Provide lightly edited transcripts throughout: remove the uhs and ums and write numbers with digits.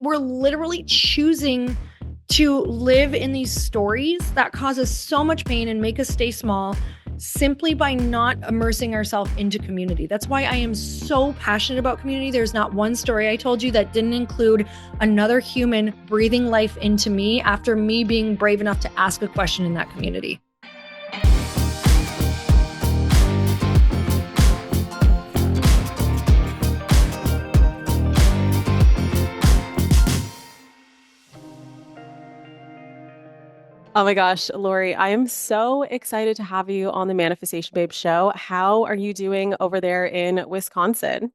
we're literally choosing to live in these stories that cause us so much pain and make us stay small simply by not immersing ourselves into community. That's why I am so passionate about community. There's not one story I told you that didn't include another human breathing life into me after me being brave enough to ask a question in that community. Oh my gosh, Lori, I am so excited to have you on the Manifestation Babe show. How are you doing over there in Wisconsin?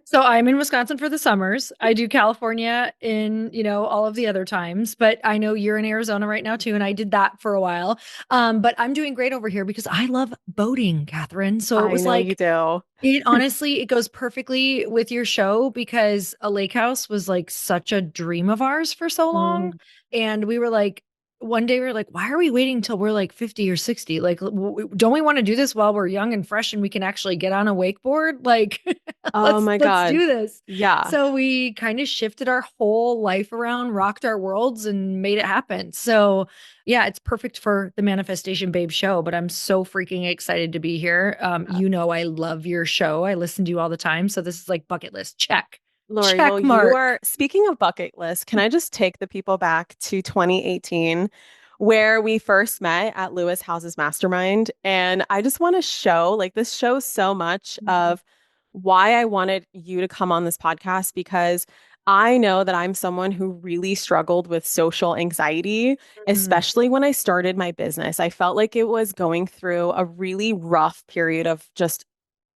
So I'm in Wisconsin for the summers. I do California in, all of the other times, but I know you're in Arizona right now too. And I did that for a while. But I'm doing great over here because I love boating, Kathrin. So it I was know you like, do. it goes perfectly with your show because a lake house was like such a dream of ours for so long. Mm. And we were like, one day we were like, why are we waiting till we're like 50 or 60? Like, don't we want to do this while we're young and fresh and we can actually get on a wakeboard? Like, Oh let's my let's God. do this. Yeah. So we kind of shifted our whole life around, rocked our worlds and made it happen. So yeah, it's perfect for the Manifestation Babe show, but I'm so freaking excited to be here. I love your show. I listen to you all the time. So this is like bucket list. Check. Lori, well, Check you mark. are speaking of bucket list. Can I just take the people back to 2018 where we first met at Lewis House's Mastermind? And I just want to show, like, this shows so much of why I wanted you to come on this podcast because I know that I'm someone who really struggled with social anxiety, Mm. especially when I started my business. I felt like it was going through a really rough period of just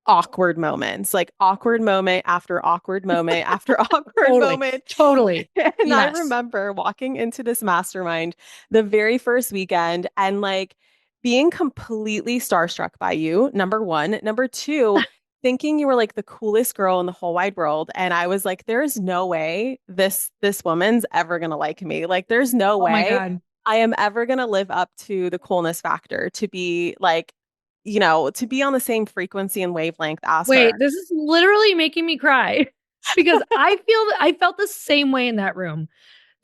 awkward moments, like awkward moment after awkward moment after awkward Totally. moment. Totally. And I Yes. remember walking into this mastermind the very first weekend and like being completely starstruck by you, number one. Number two, thinking you were like the coolest girl in the whole wide world. And I was like, there's no way this woman's ever gonna like me. Like, there's no Oh my way God. I am ever gonna live up to the coolness factor to be like to be on the same frequency and wavelength as Wait, her. this is literally making me cry because I felt the same way in that room.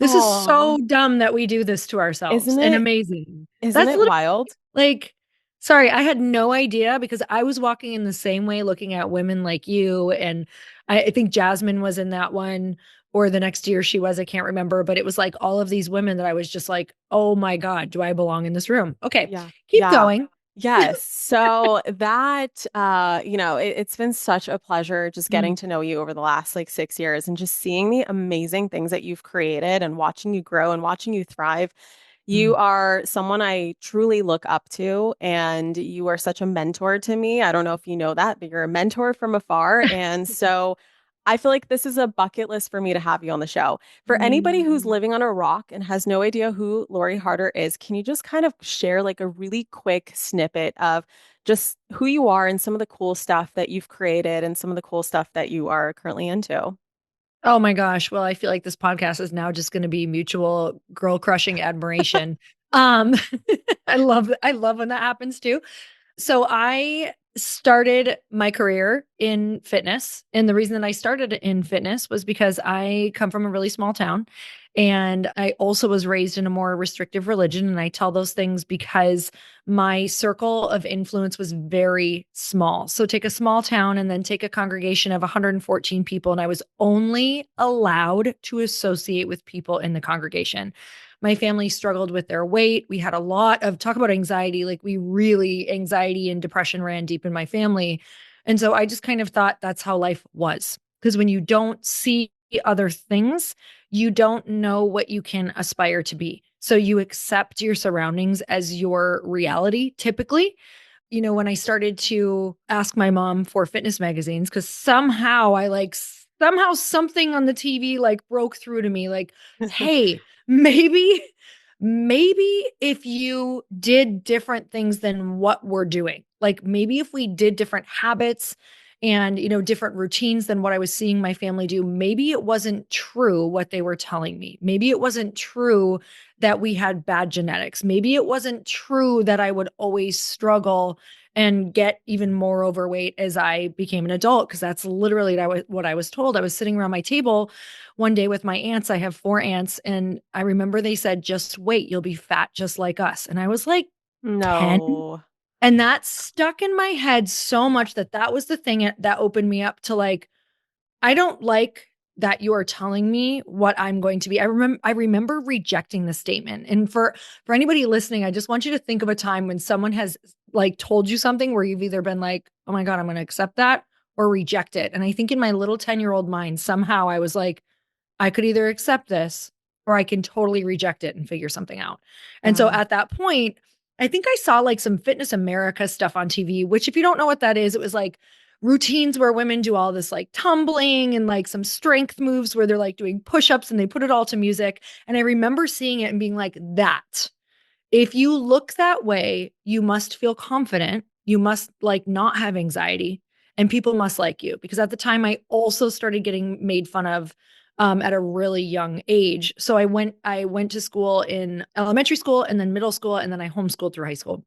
This is Oh, so dumb that we do this to ourselves isn't and it? amazing. Isn't That's it literally wild? like, sorry, I had no idea because I was walking in the same way looking at women like you. And I think Jasmine was in that one or the next year she was, I can't remember, but it was like all of these women that I was just like, oh my God, do I belong in this room? Okay, Yeah. keep Yeah. going. Yes. So that, it's been such a pleasure just getting Mm, to know you over the last like 6 years and just seeing the amazing things that you've created and watching you grow and watching you thrive. You mm. are someone I truly look up to, and you are such a mentor to me. I don't know if you know that, but you're a mentor from afar. And so I feel like this is a bucket list for me to have you on the show. For anybody who's Mm. living on a rock and has no idea who Lori Harder is, can you just kind of share like a really quick snippet of just who you are and some of the cool stuff that you've created and some of the cool stuff that you are currently into? Oh my gosh. Well, I feel like this podcast is now just going to be mutual girl crushing admiration. Um, I love when that happens too. So I started my career in fitness. And the reason that I started in fitness was because I come from a really small town. And I also was raised in a more restrictive religion. And I tell those things because my circle of influence was very small. So take a small town and then take a congregation of 114 people. And I was only allowed to associate with people in the congregation. My family struggled with their weight. We had a lot of talk about anxiety. Like we really, anxiety and depression ran deep in my family. And so I just kind of thought that's how life was. Because when you don't see other things, you don't know what you can aspire to be. So you accept your surroundings as your reality typically. When I started to ask my mom for fitness magazines, because somehow something on the TV like broke through to me, like, hey, maybe if you did different things than what we're doing, like maybe if we did different habits and, different routines than what I was seeing my family do. Maybe it wasn't true what they were telling me. Maybe it wasn't true that we had bad genetics. Maybe it wasn't true that I would always struggle and get even more overweight as I became an adult, because that's literally what I was told. I was sitting around my table one day with my aunts. I have 4 aunts, and I remember they said, just wait, you'll be fat just like us. And I was like 10. No. And that stuck in my head so much that was the thing that opened me up to, like, I don't like that you are telling me what I'm going to be. I remember rejecting the statement. And for anybody listening, I just want you to think of a time when someone has, like, told you something where you've either been like, "Oh my God, I'm going to accept that," or reject it. And I think in my little 10-year-old mind, somehow I was like, I could either accept this or I can totally reject it and figure something out. And so Yeah. at that point, I think I saw like some Fitness America stuff on TV, which, if you don't know what that is, it was like routines where women do all this like tumbling and like some strength moves where they're like doing push-ups and they put it all to music. And I remember seeing it and being like, that, if you look that way, you must feel confident. You must like not have anxiety, and people must like you. Because at the time, I also started getting made fun of at a really young age. So I went to school in elementary school and then middle school, and then I homeschooled through high school.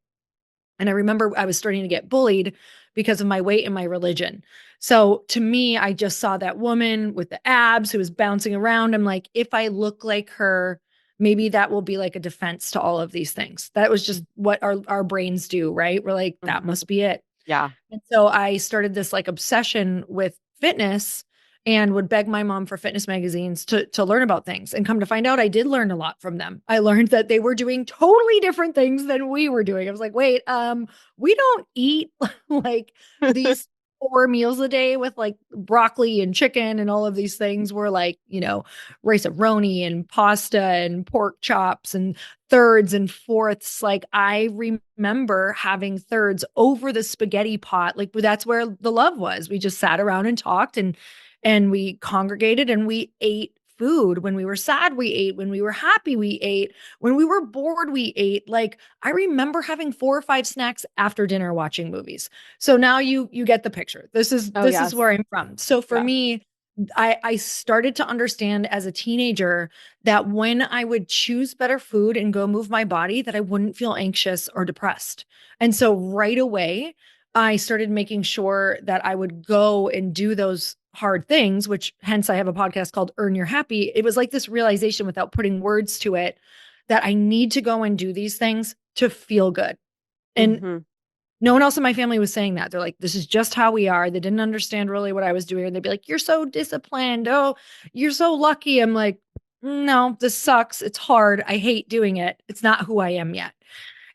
And I remember I was starting to get bullied because of my weight and my religion. So to me, I just saw that woman with the abs who was bouncing around. I'm like, if I look like her, maybe that will be like a defense to all of these things. That was just what our brains do, right? We're like, that Mhm. must be it. Yeah. And so I started this like obsession with fitness and would beg my mom for fitness magazines to learn about things. And come to find out, I did learn a lot from them. I learned that they were doing totally different things than we were doing. I was like, wait, we don't eat like these 4 meals a day with like broccoli and chicken and all of these things. We're like, rice-a-roni and pasta and pork chops and thirds and fourths. Like, I remember having thirds over the spaghetti pot. Like, that's where the love was. We just sat around and talked, and we congregated and we ate food. When we were sad, we ate. When we were happy, we ate. When we were bored, we ate. Like, I remember having 4 or 5 snacks after dinner watching movies. So now you get the picture. This is Oh, this is yes. where I'm from. So for Yeah. me, I started to understand as a teenager that when I would choose better food and go move my body, that I wouldn't feel anxious or depressed. And so right away, I started making sure that I would go and do those hard things, which hence I have a podcast called Earn Your Happy. It was like this realization without putting words to it that I need to go and do these things to feel good. And Mhm. no one else in my family was saying that. They're like, this is just how we are. They didn't understand really what I was doing. And they'd be like, you're so disciplined. Oh, you're so lucky. I'm like, no, this sucks. It's hard. I hate doing it. It's not who I am yet.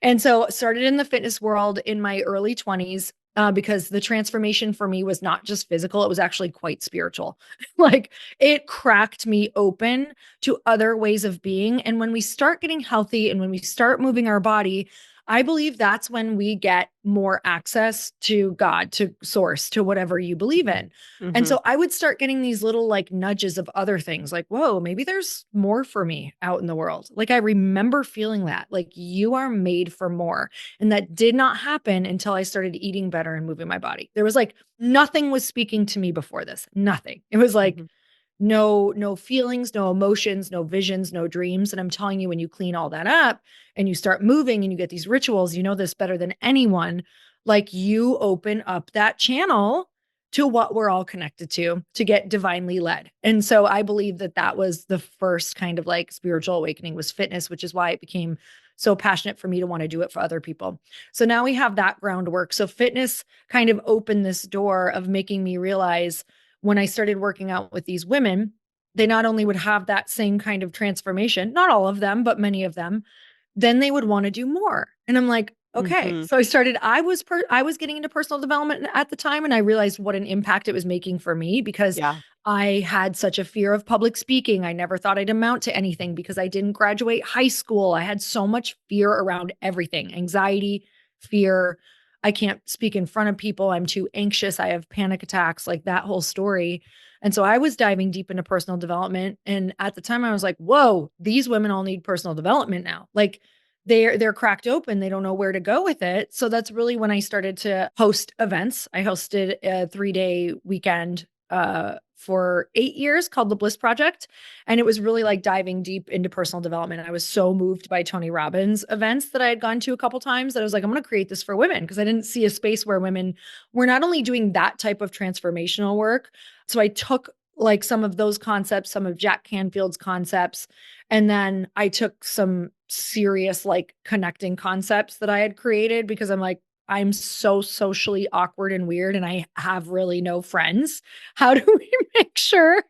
And so started in the fitness world in my early 20s, because the transformation for me was not just physical, it was actually quite spiritual. Like, it cracked me open to other ways of being. And when we start getting healthy and when we start moving our body, I believe that's when we get more access to God, to source, to whatever you believe in. And Mhm. so I would start getting these little like nudges of other things, like, whoa, maybe there's more for me out in the world. Like, I remember feeling that, like, you are made for more. And that did not happen until I started eating better and moving my body. There was like nothing was speaking to me before this, nothing. It was like, Mhm. no feelings, no emotions, no visions, no dreams. And I'm telling you, when you clean all that up and you start moving and you get these rituals, you know this better than anyone. Like, you open up that channel to what we're all connected to get divinely led. And so I believe that was the first kind of like spiritual awakening, was fitness, which is why it became so passionate for me to want to do it for other people. So now we have that groundwork. So fitness kind of opened this door of making me realize, when I started working out with these women, they not only would have that same kind of transformation, not all of them, but many of them, then they would want to do more. And I'm like, okay. Mhm. So I was getting into personal development at the time, and I realized what an impact it was making for me, because Yeah. I had such a fear of public speaking. I never thought I'd amount to anything because I didn't graduate high school. I had so much fear around everything, anxiety, fear. I can't speak in front of people. I'm too anxious. I have panic attacks, like that whole story. And so I was diving deep into personal development. And at the time, I was like, whoa, these women all need personal development now. Like, they're cracked open. They don't know where to go with it. So that's really when I started to host events. I hosted a 3-day weekend for 8 years called the Bliss Project. And it was really like diving deep into personal development. I was so moved by Tony Robbins events that I had gone to a couple times that I was like, I'm going to create this for women because I didn't see a space where women were not only doing that type of transformational work. So I took like some of those concepts, some of Jack Canfield's concepts, and then I took some serious like connecting concepts that I had created because I'm like, I'm so socially awkward and weird and I have really no friends. How do we make sure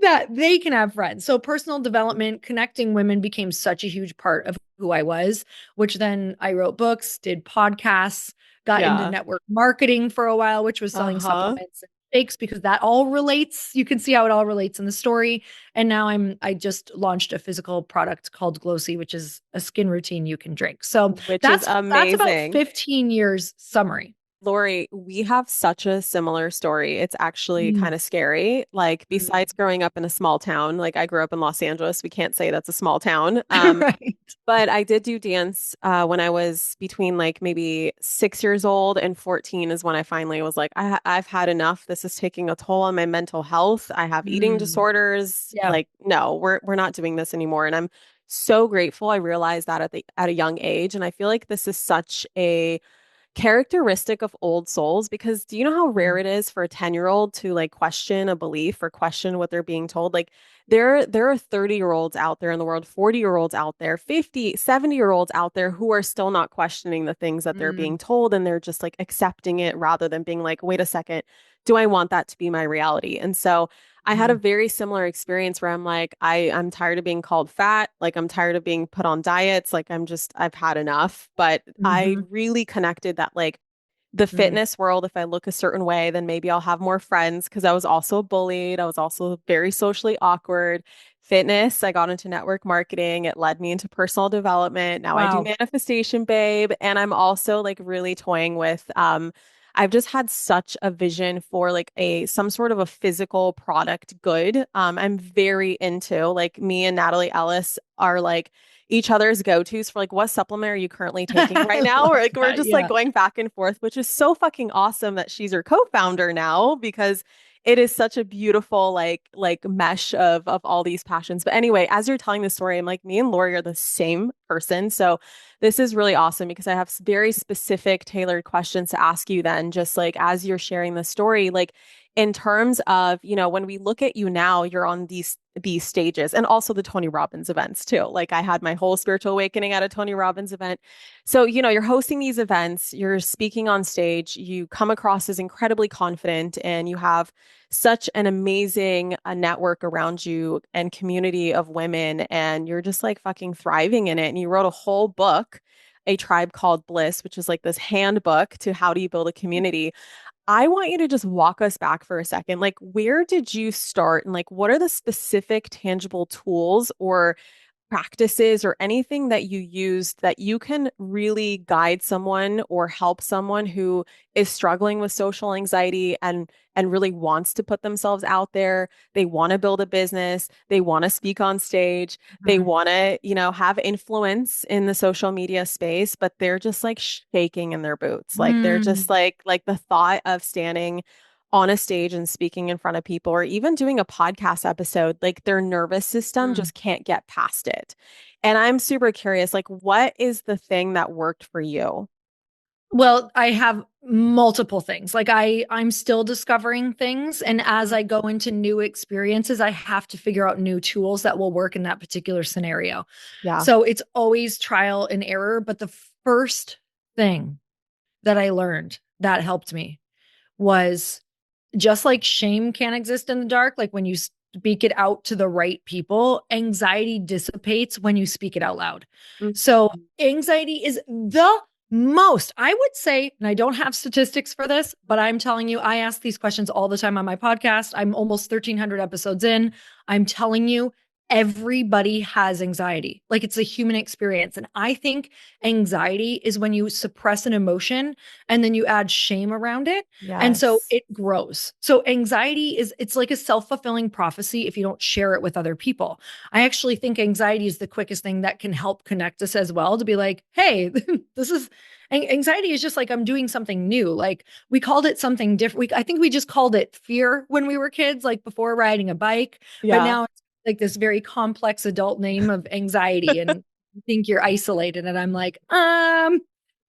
that they can have friends? So personal development, connecting women became such a huge part of who I was, which then I wrote books, did podcasts, got into Yeah. network marketing for a while, which was selling Uh-huh. supplements and shakes because that all relates. You can see how it all relates in the story. And now I just launched a physical product called Glossy, which is a skin routine you can drink. So Which is that's about amazing. 15 years summary. Lori, we have such a similar story. It's actually Mm. kind of scary. Like, Mm. besides growing up in a small town, like I grew up in Los Angeles, we can't say that's a small town. Right. But I did do dance when I was between like maybe 6 years old and 14 is when I finally was like, I've had enough. This is taking a toll on my mental health. I have eating Mm. disorders. Yeah. Like, no, we're not doing this anymore. And I'm so grateful I realized that at a young age. And I feel like this is such a characteristic of old souls because do you know how rare Mm. it is for a 10-year-old to like question a belief or question what they're being told? Like there are 30-year-olds out there in the world, 40-year-olds out there, 50, 70-year-olds out there who are still not questioning the things that they're being Mm. told and they're just like accepting it rather than being like, wait a second, do I want that to be my reality? And so I had a Mm. very similar experience where I'm like, I'm tired of being called fat. Like, I'm tired of being put on diets. Like, I've had enough. But I Mhm. really connected that, like, the Mm. fitness world, if I look a certain way, then maybe I'll have more friends because I was also bullied. I was also very socially awkward. Fitness, I got into network marketing. It led me into personal development. Now I do Wow. manifestation, babe. And I'm also like really toying with I've just had such a vision for like a some sort of a physical product good. I'm very into like me and Natalie Ellis are like each other's go-tos for like what supplement are you currently taking right I now? Or love like we're that. just like Yeah. going back and forth, which is so fucking awesome that she's her co-founder now because it is such a beautiful like mesh of all these passions. But anyway, as you're telling the story, I'm like, me and Lori are the same person. So this is really awesome because I have very specific tailored questions to ask you then, just like as you're sharing the story, like in terms of, when we look at you now, you're on these stages and also the Tony Robbins events too. Like I had my whole spiritual awakening at a Tony Robbins event. So, you're hosting these events, you're speaking on stage, you come across as incredibly confident and you have such an amazing network around you and community of women and you're just like fucking thriving in it. And you wrote a whole book, A Tribe Called Bliss, which is like this handbook to how do you build a community. I want you to just walk us back for a second. Like, where did you start? And like, what are the specific tangible tools or practices or anything that you use that you can really guide someone or help someone who is struggling with social anxiety and really wants to put themselves out there. They want to build a business, they want to speak on stage, they Mhm. want to, have influence in the social media space, but they're just like shaking in their boots. Like they're just Mm. like the thought of standing on a stage and speaking in front of people or even doing a podcast episode, like their nervous system Mm. just can't get past it. And I'm super curious, like, what is the thing that worked for you? Well, I have multiple things. Like I'm still discovering things and as Mhm. I go into new experiences, I have to figure out new tools that will work in that particular scenario. Yeah. So it's always trial and error, but the first thing that I learned that helped me was just like shame can't exist in the dark, like when you speak it out to the right people, anxiety dissipates when you speak it out loud. Mhm. So, anxiety is the most, I would say, and I don't have statistics for this, but I'm telling you, I ask these questions all the time on my podcast. I'm almost 1,300 episodes in. I'm telling you, everybody has anxiety. Like it's a human experience. And I think anxiety is when you suppress an emotion and then you add shame around it. And so Yes. it grows. So anxiety it's like a self-fulfilling prophecy if you don't share it with other people. I actually think anxiety is the quickest thing that can help connect us as well to be like, hey, this is anxiety is just like I'm doing something new. Like we called it something different. I think we just called it fear when we were kids, like before riding a bike. But Yeah. now like this very complex adult name of anxiety and you think you're isolated. And I'm like,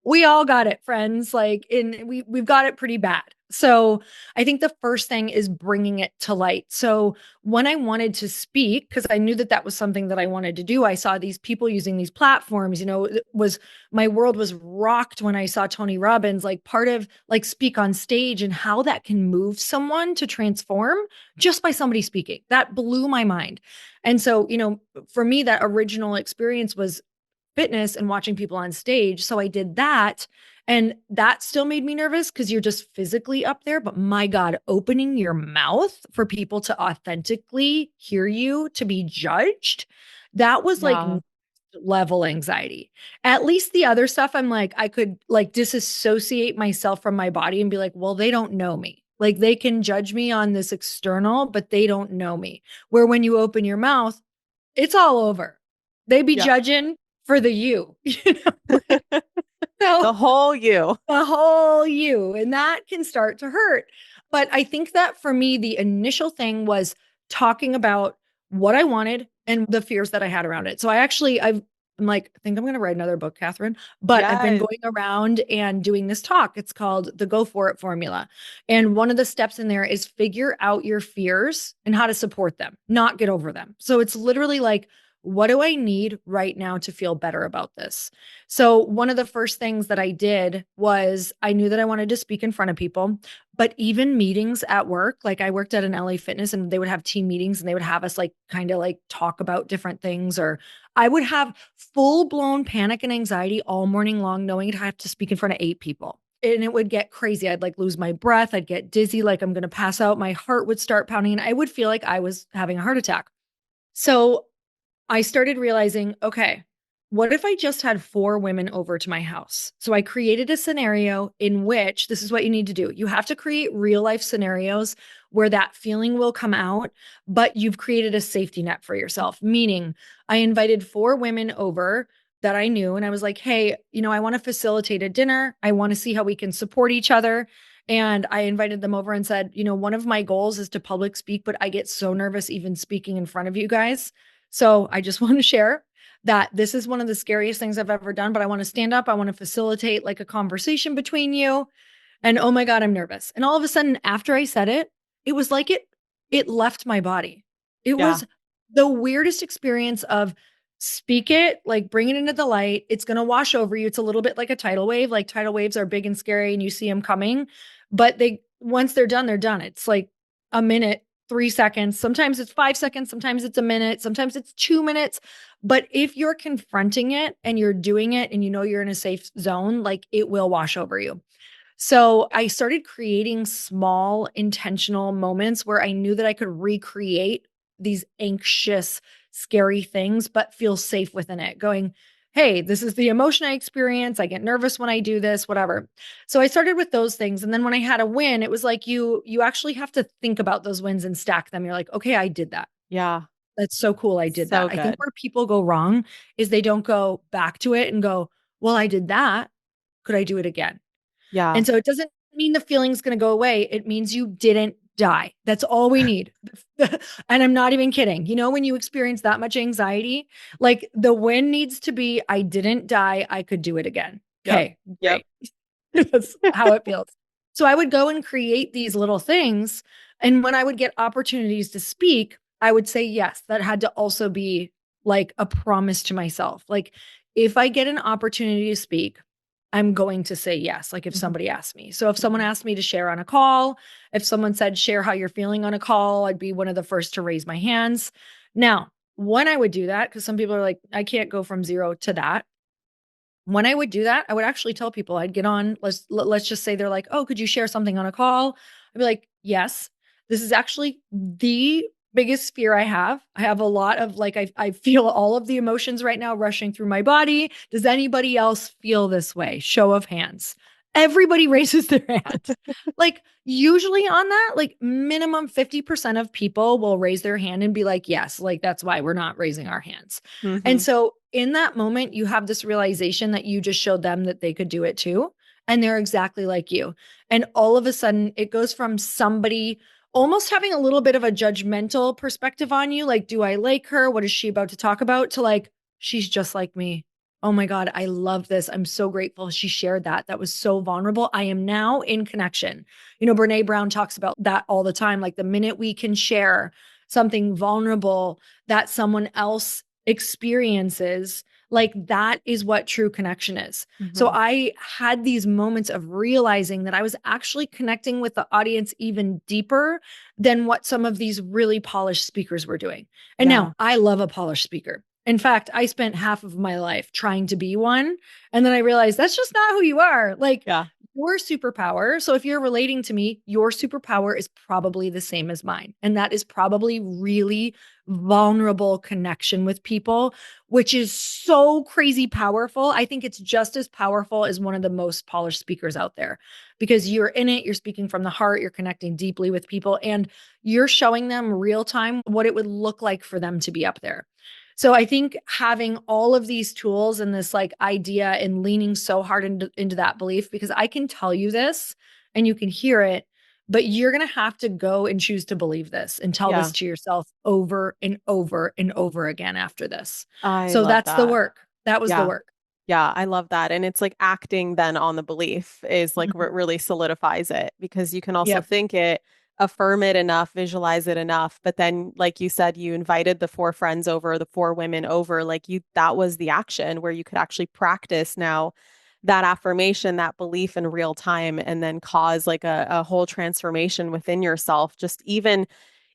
we all got it, friends. Like we've got it pretty bad. So I think the first thing is bringing it to light. So when I wanted to speak, because I knew that that was something that I wanted to do, I saw these people using these platforms. It was my world was rocked when I saw Tony Robbins, like part of like speak on stage and how that can move someone to transform just by somebody speaking. That blew my mind. And so, for me, that original experience was fitness and watching people on stage. So I did that. And that still made me nervous because you're just physically up there. But my God, opening your mouth for people to authentically hear you, to be judged, that was like Yeah. level anxiety. At least the other stuff, I'm like, I could like disassociate myself from my body and be like, well, they don't know me. Like they can judge me on this external, but they don't know me. Where when you open your mouth, it's all over. They be Yeah. judging for the you, so The whole you. the whole you, and that can start to hurt. But I think that for me, the initial thing was talking about what I wanted and the fears that I had around it. So I'm like, I think I'm going to write another book, Kathrin, but I've been Yes. going around and doing this talk. It's called the Go For It formula. And one of the steps in there is figure out your fears and how to support them, not get over them. So it's literally like, what do I need right now to feel better about this? So, one of the first things that I did was I knew that I wanted to speak in front of people, but even meetings at work, like I worked at an LA Fitness and they would have team meetings and they would have us like kind of like talk about different things, or I would have full blown panic and anxiety all morning long, knowing I'd have to speak in front of 8 people. And it would get crazy. I'd like lose my breath. I'd get dizzy, like I'm going to pass out. My heart would start pounding and I would feel like I was having a heart attack. So I started realizing, okay, what if I just had 4 women over to my house? So I created a scenario in which this is what you need to do. You have to create real life scenarios where that feeling will come out, but you've created a safety net for yourself. Meaning, I invited 4 women over that I knew, and I was like, hey, I want to facilitate a dinner. I want to see how we can support each other. And I invited them over and said, one of my goals is to public speak, but I get so nervous even speaking in front of you guys. So I just want to share that this is one of the scariest things I've ever done, but I want to stand up. I want to facilitate like a conversation between you. And oh my God, I'm nervous. And all of a sudden, after I said it, it was like it left my body. It Yeah. was the weirdest experience of speak it, like bring it into the light. It's going to wash over you. It's a little bit like a tidal wave. Like tidal waves are big and scary and you see them coming, but once they're done, they're done. It's like a minute, 3 seconds. Sometimes it's 5 seconds. Sometimes it's a minute. Sometimes it's 2 minutes. But if you're confronting it and you're doing it and you're in a safe zone, like it will wash over you. So I started creating small intentional moments where I knew that I could recreate these anxious, scary things, but feel safe within it, going, hey, this is the emotion I experience. I get nervous when I do this, whatever. So I started with those things. And then when I had a win, it was like you actually have to think about those wins and stack them. You're like, okay, I did that. Yeah. That's so cool. I did that. So I think good. where people go wrong is they don't go back to it and go, well, I did that. Could I do it again? Yeah. And so it doesn't mean the feeling's going to go away. It means you didn't die. That's all we need. And I'm not even kidding. When you experience that much anxiety, like the win needs to be, I didn't die. I could do it again. Yep. Okay, Yep. great. That's how it feels. So I would go and create these little things. And when I would get opportunities to speak, I would say yes. That had to also be like a promise to myself. Like if I get an opportunity to speak, I'm going to say yes. Like if Mhm. somebody asked me. So if someone Mhm. asked me to share on a call, if someone said, share how you're feeling on a call, I'd be one of the first to raise my hands. Now, when I would do that, because some people are like, I can't go from zero to that. When I would do that, I would actually tell people I'd get on, let's just say they're like, "Oh, could you share something on a call?" I'd be like, "Yes. This is actually the biggest fear I have. I have a lot of like, I feel all of the emotions right now rushing through my body. Does anybody else feel this way? Show of hands. Everybody raises their hand. Like, usually on that, like minimum 50% of people will raise their hand and be like, yes, like that's why we're not raising our hands. And Mm-hmm. so in that moment, you have this realization that you just showed them that they could do it too. And they're exactly like you. And all of a sudden, it goes from somebody almost having a little bit of a judgmental perspective on you, like, do I like her? What is she about to talk about? To like, she's just like me. Oh my God, I love this. I'm so grateful she shared that. That was so vulnerable. I am now in connection. You know, Brene Brown talks about that all the time. Like, the minute we can share something vulnerable that someone else experiences, like that is what true connection is. So Mm-hmm. I had these moments of realizing that I was actually connecting with the audience even deeper than what some of these really polished speakers were doing. And Yeah. now I love a polished speaker. In fact, I spent half of my life trying to be one. And then I realized that's just not who you are. Like, Yeah. your superpower. So if you're relating to me, your superpower is probably the same as mine. And that is probably really vulnerable connection with people, which is so crazy powerful. I think it's just as powerful as one of the most polished speakers out there, because you're in it, you're speaking from the heart, you're connecting deeply with people, and you're showing them real time what it would look like for them to be up there. So I think having all of these tools and this like idea and leaning so hard into that belief, because I can tell you this and you can hear it, but you're going to have to go and choose to believe this and tell this Yeah. to yourself over and over and over again after this. I So love that's the that. work. That was the Yeah. work. Yeah, I love that. And it's like acting then on the belief is like what Mhm. really solidifies it because you can also Yep. think it, affirm it enough, visualize it enough. But then, like you said, you invited the four friends over, the four women over, like you, that was the action where you could actually practice now that affirmation, that belief in real time, and then cause like a whole transformation within yourself. Just even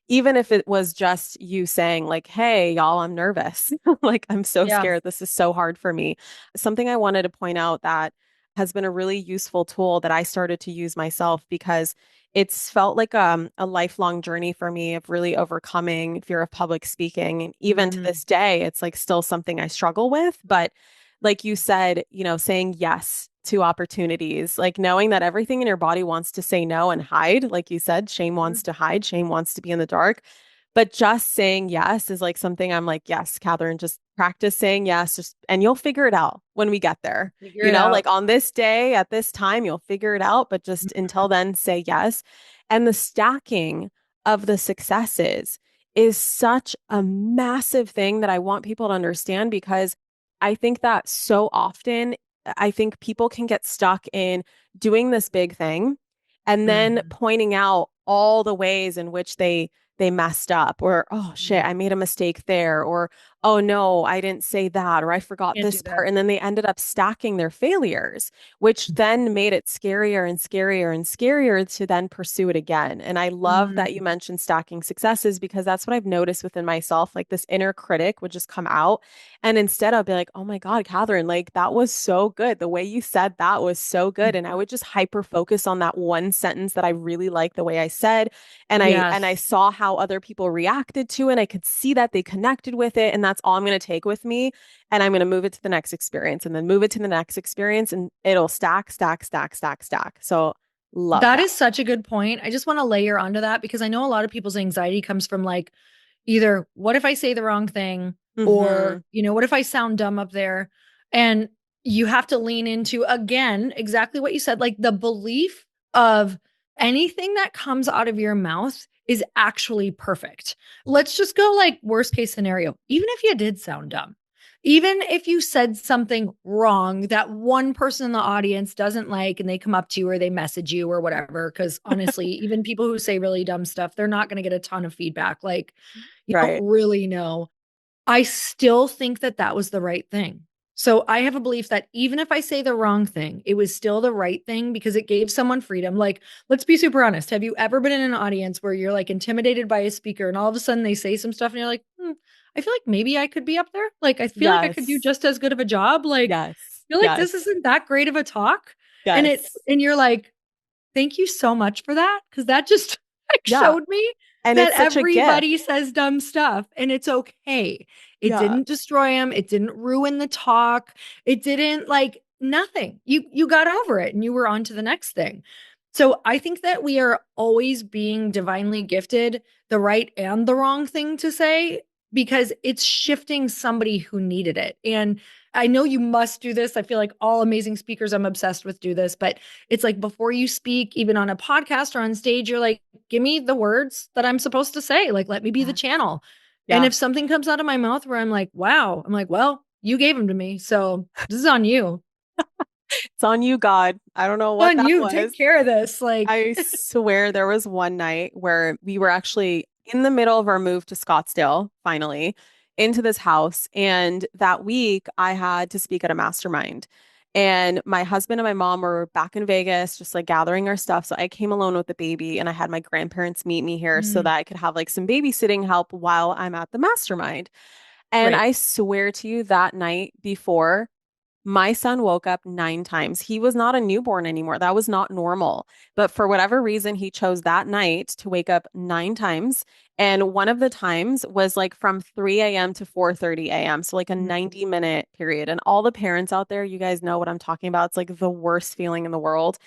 if it was just you saying like, hey, y'all, I'm nervous. Like, I'm so Yeah. scared. This is so hard for me. Something I wanted to point out that has been a really useful tool that I started to use myself because it's felt like a lifelong journey for me of really overcoming fear of public speaking. And even to Mm, this day, it's like still something I struggle with. But like you said, saying yes to opportunities, like knowing that everything in your body wants to say no and hide. Like you said, shame mhm. wants to hide, shame wants to be in the dark. But just saying yes is like something I'm like, yes, Kathrin, just practice saying yes, just and you'll figure it out when we get there. Figure it Like out. on this day at this time, you'll figure it out. But just until then, say yes. And the stacking of the successes is such a massive thing that I want people to understand because I think that so often, I think people can get stuck in doing this big thing and then Mhm. pointing out all the ways in which they messed up or oh shit, Mhm. I made a mistake there or oh no, I didn't say that or I forgot Can't this do that. part and then they ended up stacking their failures, which then made it scarier and scarier and scarier to then pursue it again. And I love that you Mhm. mentioned stacking successes because that's what I've noticed within myself, like this inner critic would just come out and instead I'll be like, oh my God, Kathrin, like that was so good. The way you said that was so good. And I Mhm. would just hyper focus on that one sentence that I really liked the way I said. And I Yes. saw how other people reacted to it. And I could see that they connected with it. And that's all I'm going to take with me. And I'm going to move it to the next experience and then move it to the next experience. And it'll stack, stack, stack, stack, stack. So love That that. is such a good point. I just want to layer onto that because I know a lot of people's anxiety comes from like either what if I say the wrong thing Mm-hmm. or, what if I sound dumb up there? And you have to lean into again exactly what you said, like the belief of anything that comes out of your mouth is actually perfect. Let's just go like worst case scenario. Even if you did sound dumb, even if you said something wrong that one person in the audience doesn't like and they come up to you or they message you or whatever, because honestly, even people who say really dumb stuff, they're not going to get a ton of feedback. Like, you don't Right. really know. I still think that that was the right thing. So I have a belief that even if I say the wrong thing, it was still the right thing because it gave someone freedom. Like, let's be super honest. Have you ever been in an audience where you're like intimidated by a speaker and all of a sudden they say some stuff and you're like, I feel like maybe I could be up there. Like, I feel like I could do Yes. just as good of a job. Like, Yes. I feel like this Yes. isn't that great of a talk. Yes. And you're like, thank you so much for that. Cause that just like Yeah. showed me. And that it's such a gift. everybody says dumb stuff and it's okay. It Yeah. didn't destroy him. It didn't ruin the talk. It didn't like nothing. You got over it and you were on to the next thing. So I think that we are always being divinely gifted the right and the wrong thing to say because it's shifting somebody who needed it. And I know you must do this. I feel like all amazing speakers I'm obsessed with do this, but it's like before you speak, even on a podcast or on stage, you're like, give me the words that I'm supposed to say. Like, let me be the Yes. channel. And Yeah. if something comes out of my mouth where I'm like, wow, I'm like, well, you gave them to me. So this is on you. It's on you, God. I don't know what On that you. was. Take care of this. Like, I swear there was one night where we were actually in the middle of our move to Scottsdale, finally, into this house. And that week I had to speak at a mastermind. And my husband and my mom were back in Vegas, just like gathering our stuff. So I came alone with the baby and I had my grandparents meet me here so mm, that I could have like some babysitting help while I'm at the mastermind. And right. I swear to you, that night before, my son woke up 9 times. He was not a newborn anymore. That was not normal. But for whatever reason, he chose that night to wake up 9 times. And one of the times was like from 3 a.m. to 4:30 a.m. So like a Mm, 90-minute period. And all the parents out there, you guys know what I'm talking about. It's like the worst feeling in the world.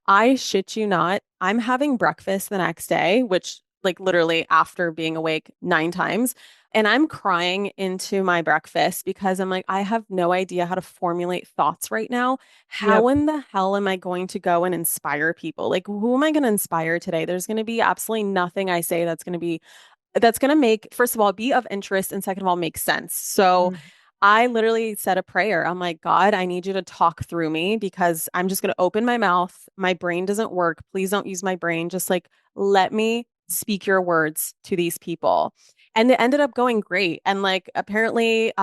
I shit you not. I'm having breakfast the next day, which like literally after being awake 9 times. And I'm crying into my breakfast because I'm like, I have no idea how to formulate thoughts right now. How yep. in the hell am I going to go and inspire people? Like, who am I going to inspire today? There's going to be absolutely nothing I say that's going to make, first of all, be of interest and second of all, make sense. So Mm, I literally said a prayer. I'm like, God, I need you to talk through me because I'm just going to open my mouth. My brain doesn't work. Please don't use my brain. Just like let me speak your words to these people. And it ended up going great. And like apparently,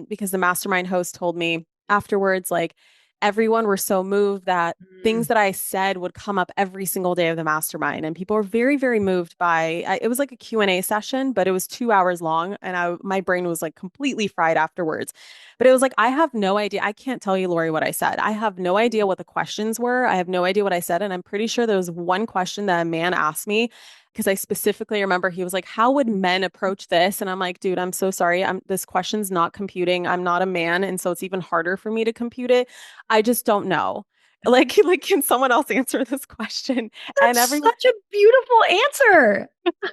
because the mastermind host told me afterwards, like everyone were so moved that things mm, that I said would come up every single day of the mastermind. And people were very, very moved by it was like a Q&A session, but it was 2 hours long. And my brain was like completely fried afterwards. But it was like, I have no idea. I can't tell you, Lori, what I said. I have no idea what the questions were. I have no idea what I said. And I'm pretty sure there was one question that a man asked me because I specifically remember he was like, how would men approach this? And I'm like, dude, I'm so sorry. This question's not computing. I'm not a man. And so it's even harder for me to compute it. I just don't know. Like, can someone else answer this question? And that's everyone such a beautiful answer.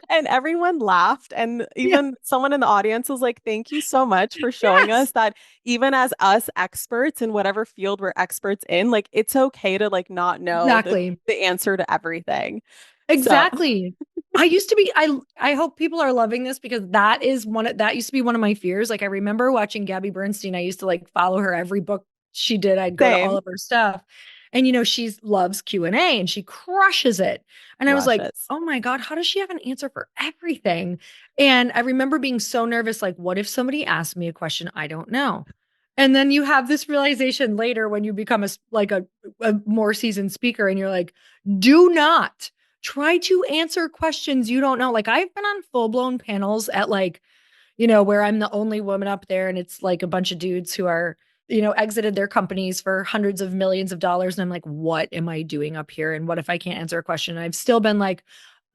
and everyone laughed. And Yeah. even someone in the audience was like, thank you so much for showing Yes. us that even as us experts in whatever field we're experts in, like it's okay to like not know Exactly. the answer to everything. So Exactly. I used to be I hope people are loving this because that used to be one of my fears. Like I remember watching Gabby Bernstein. I used to like follow her every book she did. I'd go to all same. of her stuff. And she loves Q&A and she crushes it. And I was like, Luscious. "Oh my God, how does she have an answer for everything?" And I remember being so nervous like, what if somebody asked me a question I don't know? And then you have this realization later when you become a more seasoned speaker and you're like, "Do not try to answer questions you don't know." Like I've been on full blown panels at where I'm the only woman up there and it's like a bunch of dudes who are, exited their companies for hundreds of millions of dollars. And I'm like, what am I doing up here? And what if I can't answer a question? And I've still been like,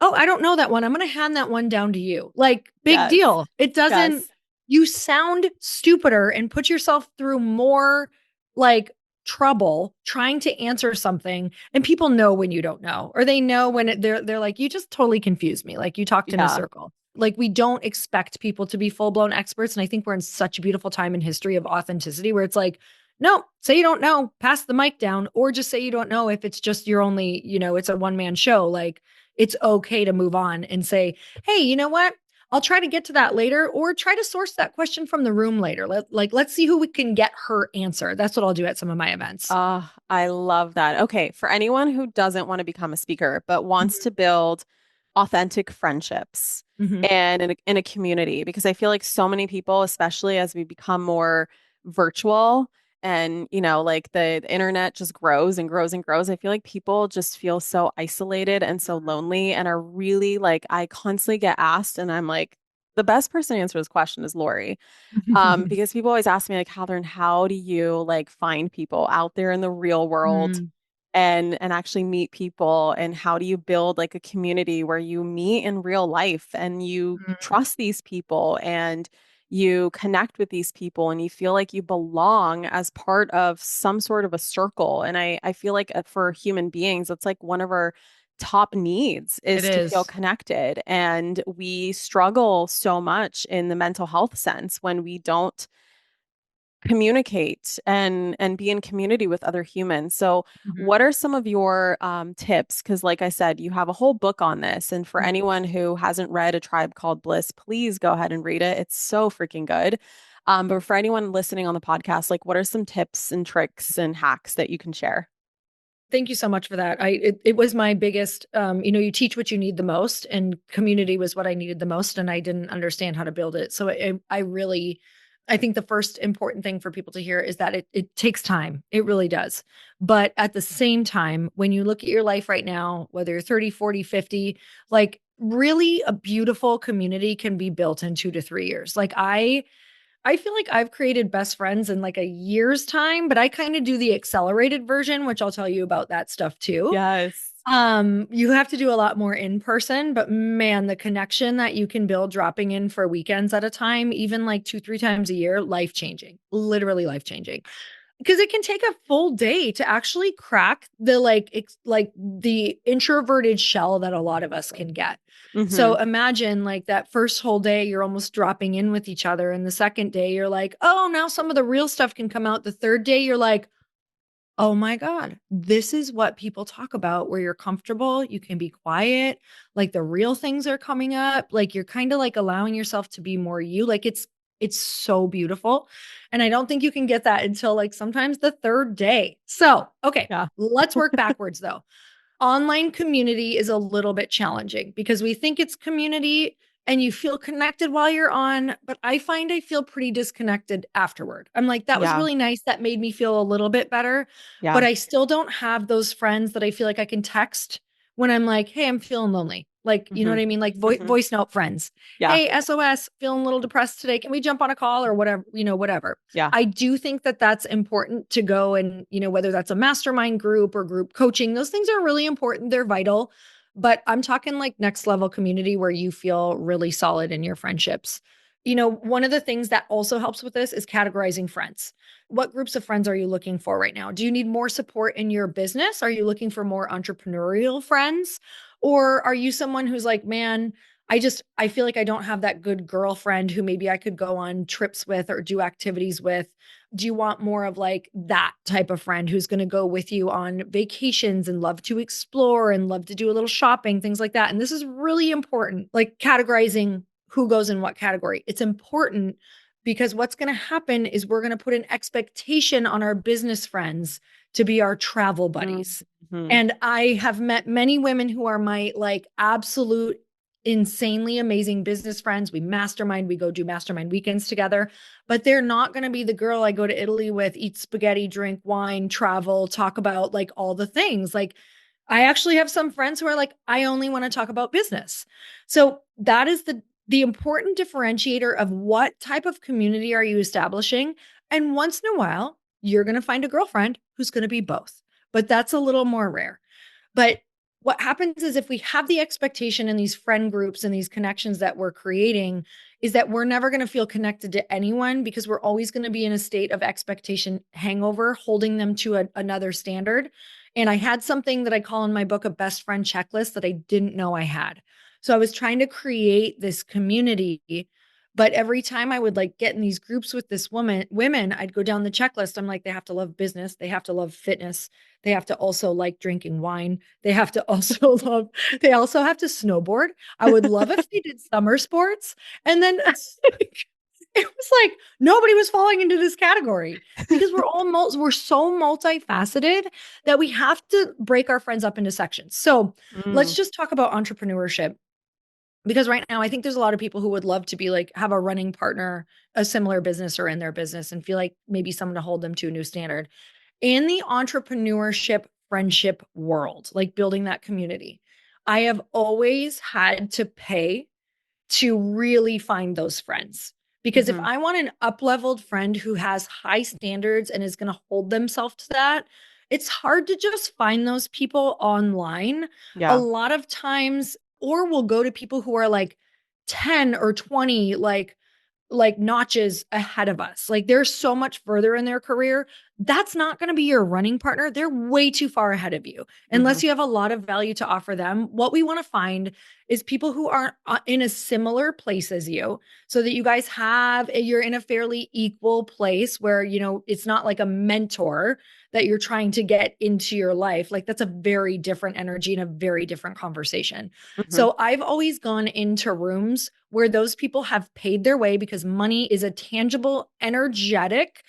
oh, I don't know that one. I'm going to hand that one down to you. Like, big Yes. deal. It doesn't, Yes. you sound stupider and put yourself through more like trouble trying to answer something. And people know when you don't know, or they know when they're like, you just totally confused me. Like you talked in a Yeah. circle. Like we don't expect people to be full blown experts. And I think we're in such a beautiful time in history of authenticity where it's like, no, say you don't know, pass the mic down, or just say you don't know if it's just your only, it's a one man show. Like it's okay to move on and say, hey, you know what? I'll try to get to that later or try to source that question from the room later. Let's see who we can get her answer. That's what I'll do at some of my events. I love that. Okay, for anyone who doesn't want to become a speaker but wants Mhm. to build authentic friendships Mhm. and in a community, because I feel like so many people, especially as we become more virtual and like the internet just grows and grows and grows, I feel like people just feel so isolated and so lonely and are really like I constantly get asked and I'm like the best person to answer this question is Lori. Because people always ask me like, Catherine, how do you like find people out there in the real world Mm. and actually meet people, and how do you build like a community where you meet in real life and you Mhm. trust these people and you connect with these people and you feel like you belong as part of some sort of a circle. And I feel like for human beings, it's like one of our top needs It is to feel is. connected. And we struggle so much in the mental health sense when we don't communicate and be in community with other humans. So, Mhm. what are some of your tips? Because, like I said, you have a whole book on this. And for Mhm. anyone who hasn't read A Tribe Called Bliss, please go ahead and read it. It's so freaking good. But for anyone listening on the podcast, like, what are some tips and tricks and hacks that you can share? Thank you so much for that. It was my biggest, you teach what you need the most, and community was what I needed the most, and I didn't understand how to build it. So I really, I think the first important thing for people to hear is that it takes time. It really does. But at the same time, when you look at your life right now, whether you're 30, 40, 50, like really a beautiful community can be built in 2 to 3 years. Like I feel like I've created best friends in like a year's time, but I kind of do the accelerated version, which I'll tell you about that stuff too. Yes. You have to do a lot more in person, but man, the connection that you can build dropping in for weekends at a time, even like 2, 3 times a year, life changing, literally life changing. Because it can take a full day to actually crack the like the introverted shell that a lot of us can get. Mm-hmm. So imagine like that first whole day you're almost dropping in with each other, and the second day you're like, "Oh, now some of the real stuff can come out." The third day you're like, "Oh my god, this is what people talk about where you're comfortable, you can be quiet, like the real things are coming up, like you're kind of like allowing yourself to be more you." Like it's so beautiful. And I don't think you can get that until like sometimes the third day. So, okay, Yeah. let's work backwards though. Online community is a little bit challenging because we think it's community and you feel connected while you're on, but I find I feel pretty disconnected afterward. I'm like, that was Yeah. really nice. That made me feel a little bit better, but Yeah. I still don't have those friends that I feel like I can text when I'm like, hey, I'm feeling lonely. Like, you know Mm-hmm. what I mean? Like Mm-hmm. voice note friends. Yeah. Hey, SOS, feeling a little depressed today. Can we jump on a call or whatever, whatever. Yeah. I do think that that's important to go and, whether that's a mastermind group or group coaching, those things are really important. They're vital. But I'm talking like next level community where you feel really solid in your friendships. One of the things that also helps with this is categorizing friends. What groups of friends are you looking for right now? Do you need more support in your business? Are you looking for more entrepreneurial friends? Or are you someone who's like, man, I feel like I don't have that good girlfriend who maybe I could go on trips with or do activities with. Do you want more of like that type of friend who's going to go with you on vacations and love to explore and love to do a little shopping, things like that? And this is really important, like categorizing who goes in what category. It's important because what's going to happen is we're going to put an expectation on our business friends to be our travel buddies. Mm-hmm. And I have met many women who are my like absolute insanely amazing business friends. We mastermind, we go do mastermind weekends together, but they're not going to be the girl I go to Italy with, eat spaghetti, drink wine, travel, talk about like all the things. Like I actually have some friends who are like, I only want to talk about business. So that is the important differentiator of what type of community are you establishing. And once in a while, you're going to find a girlfriend who's going to be both, but that's a little more rare. But what happens is if we have the expectation in these friend groups and these connections that we're creating, is that we're never going to feel connected to anyone because we're always going to be in a state of expectation hangover, holding them to another standard. And I had something that I call in my book a best friend checklist that I didn't know I had. So I was trying to create this community, but every time I would like get in these groups with this women, I'd go down the checklist. I'm like, they have to love business, they have to love fitness, they have to also like drinking wine. They have to also love, they also have to snowboard. I would love if they did summer sports. And then it was like nobody was falling into this category because we're so multifaceted that we have to break our friends up into sections. So let's Mm. just talk about entrepreneurship because right now I think there's a lot of people who would love to be like have a running partner, a similar business or in their business and feel like maybe someone to hold them to a new standard in the entrepreneurship friendship world, like building that community, I have always had to pay to really find those friends. Because if Mm-hmm. I want an up leveled friend who has high standards and is going to hold themselves to that, it's hard to just find those people online. A Yeah. lot of times, or we'll go to people who are like 10 or 20, like notches ahead of us. Like they're so much further in their career. That's not going to be your running partner. They're way too far ahead of you. Hmm. Unless you have a lot of value to offer them. What we want to find is people who aren't in a similar place as you, so that you guys you're in a fairly equal place where, it's not like a mentor that you're trying to get into your life. Like that's a very different energy and a very different conversation. Hmm. So I've always gone into rooms where those people have paid their way, because money is a tangible, energetic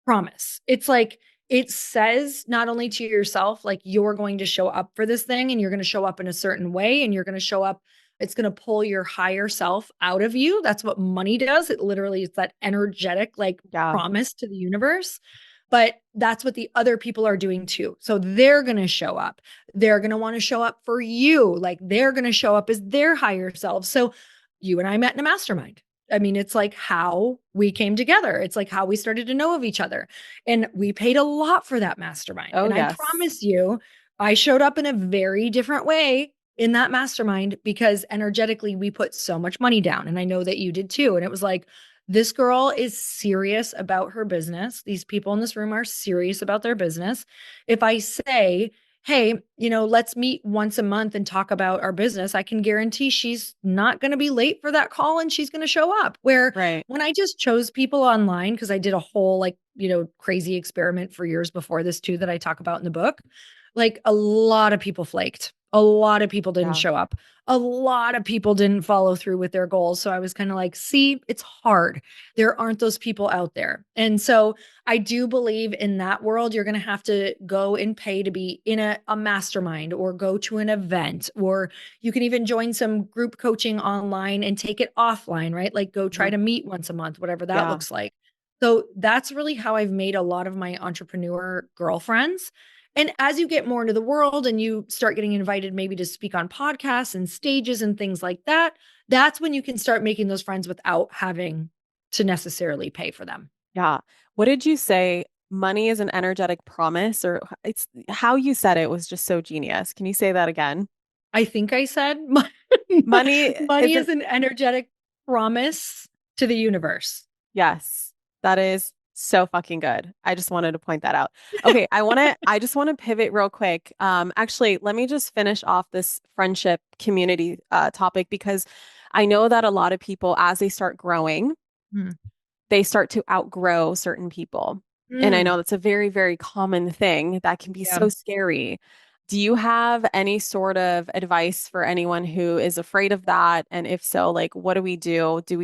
promise. It's like it says not only to yourself, like you're going to show up for this thing and you're going to show up in a certain way and you're going to show up, it's going to pull your higher self out of you. That's what money does. It literally is that energetic, like Yeah. promise to the universe. But that's what the other people are doing too. So they're going to show up. They're going to want to show up for you. Like they're going to show up as their higher selves. So you and I met in a mastermind. I mean, it's like how we came together. It's like how we started to know of each other. And we paid a lot for that mastermind. Oh, And I yes. promise you, I showed up in a very different way in that mastermind because energetically we put so much money down. And I know that you did too. And it was like, this girl is serious about her business. These people in this room are serious about their business. If I say, hey, let's meet once a month and talk about our business, I can guarantee she's not going to be late for that call and she's going to show up. Where Right. when I just chose people online, because I did a whole like, crazy experiment for years before this too, that I talk about in the book, like a lot of people flaked. A lot of people didn't Yeah. show up. A lot of people didn't follow through with their goals. So I was kind of like, see, it's hard. There aren't those people out there. And so I do believe in that world, you're going to have to go and pay to be in a mastermind or go to an event, or you can even join some group coaching online and take it offline, right? Like go try Mhm. to meet once a month, whatever that Yeah. looks like. So that's really how I've made a lot of my entrepreneur girlfriends. And as you get more into the world and you start getting invited maybe to speak on podcasts and stages and things like that, that's when you can start making those friends without having to necessarily pay for them. Yeah. What did you say? Money is an energetic promise, or it's how you said it was just so genius. Can you say that again? I think I said Money money isn't, is an energetic promise to the universe. yes, that is so fucking good. I just wanted to point that out. Okay, I just want to pivot real quick. Actually, let me just finish off this friendship community topic because I know that a lot of people, as they start growing, Mm. they start to outgrow certain people. And I know Mm. that's a very, very common thing that can be Yeah. so scary. Do you have any sort of advice for anyone who is afraid of that? And if so, like, what do we do? Do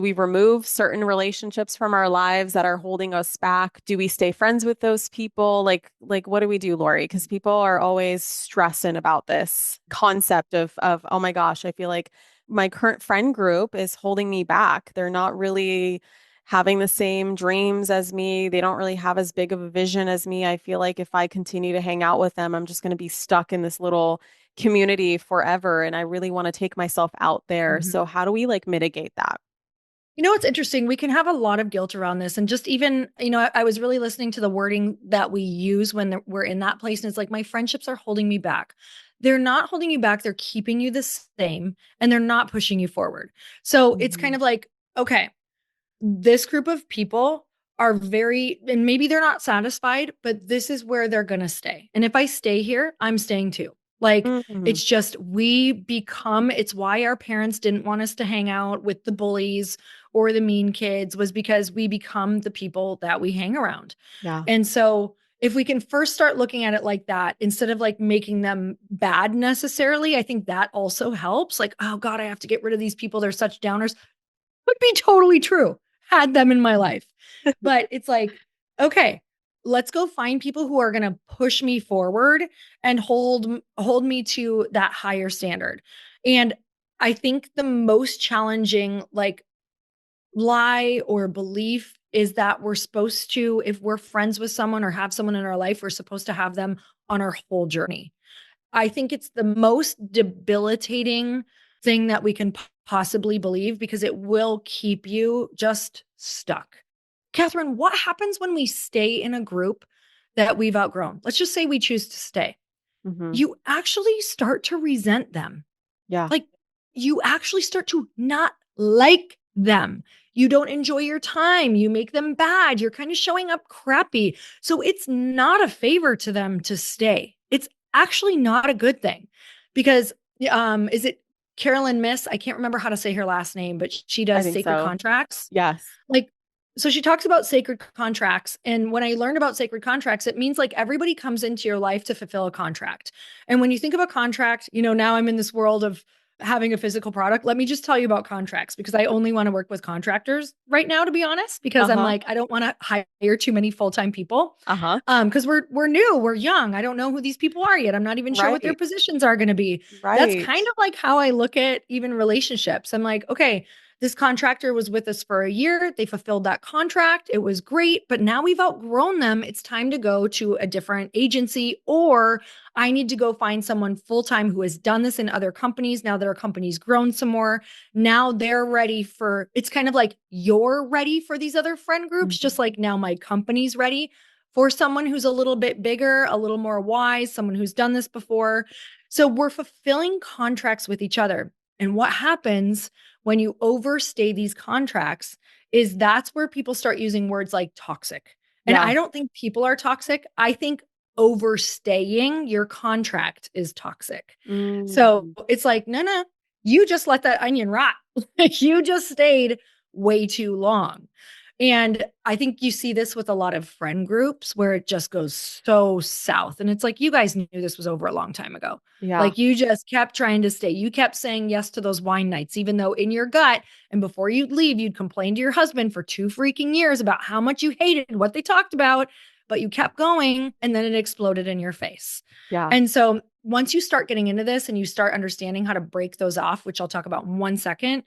we remove certain relationships from our lives that are holding us back? Do we stay friends with those people? Like what do we do, Lori? Because people are always stressing about this concept of, oh my gosh, I feel like my current friend group is holding me back. They're not really having the same dreams as me. They don't really have as big of a vision as me. I feel like if I continue to hang out with them, I'm just going to be stuck in this little community forever. And I really want to take myself out there. Mhm. So, how do we like mitigate that? What's interesting? We can have a lot of guilt around this. And just even, I was really listening to the wording that we use when we're in that place. And it's like, my friendships are holding me back. They're not holding you back. They're keeping you the same and they're not pushing you forward. So it's kind Mhm. of like, okay, this group of people are very, and maybe they're not satisfied, but this is where they're going to stay. And if I stay here, I'm staying too. Like, Mhm. it's just, it's why our parents didn't want us to hang out with the bullies or the mean kids, was because we become the people that we hang around. Yeah. And so, if we can first start looking at it like that, instead of like making them bad necessarily, I think that also helps. Like, oh God, I have to get rid of these people. They're such downers. Would be totally true. Had them in my life. But it's like, okay, let's go find people who are going to push me forward and hold me to that higher standard. And I think the most challenging like lie or belief is that we're supposed to, if we're friends with someone or have someone in our life, we're supposed to have them on our whole journey. I think it's the most debilitating thing that we can possibly believe, because it will keep you just stuck. Kathrin, what happens when we stay in a group that we've outgrown, let's just say we choose to stay, Mm-hmm. you actually start to resent them. Yeah. Like, you actually start to not like them. You don't enjoy your time. You make them bad. You're kind of showing up crappy. So it's not a favor to them to stay. It's actually not a good thing because is it Carolyn Miss? I can't remember how to say her last name, but she I does think sacred so. contracts. Yes. Like, so she talks about sacred contracts. And when I learned about sacred contracts, it means like everybody comes into your life to fulfill a contract. And when you think of a contract, now I'm in this world of having a physical product. Let me just tell you about contracts because I only want to work with contractors right now, to be honest, because I'm Uh-huh. like, I don't want to hire too many full-time people. Uh-huh. Because we're new, we're young. I don't know who these people are yet. I'm not even sure what their Right. positions are going to be. That's Right. kind of like how I look at even relationships. I'm like, okay, this contractor was with us for a year. They fulfilled that contract. It was great, but now we've outgrown them. It's time to go to a different agency, or I need to go find someone full time who has done this in other companies. Now that our company's grown some more, now they're ready for it's kind of like you're ready for these other friend groups, Mm-hmm. just like now my company's ready for someone who's a little bit bigger, a little more wise, someone who's done this before. So we're fulfilling contracts with each other. And what happens when you overstay these contracts is that's where people start using words like toxic. And Yeah. I don't think people are toxic. I think overstaying your contract is toxic. So Mm-hmm. it's like, no, no, you just let that onion rot. You just stayed way too long. And I think you see this with a lot of friend groups where it just goes so south. And it's like, you guys knew this was over a long time ago. Yeah. Like, you just kept trying to stay. You kept saying yes to those wine nights, even though in your gut and before you'd leave, you'd complain to your husband for 2 freaking years about how much you hated what they talked about, but you kept going and then it exploded in your face. Yeah. And so once you start getting into this and you start understanding how to break those off, which I'll talk about in 1 second,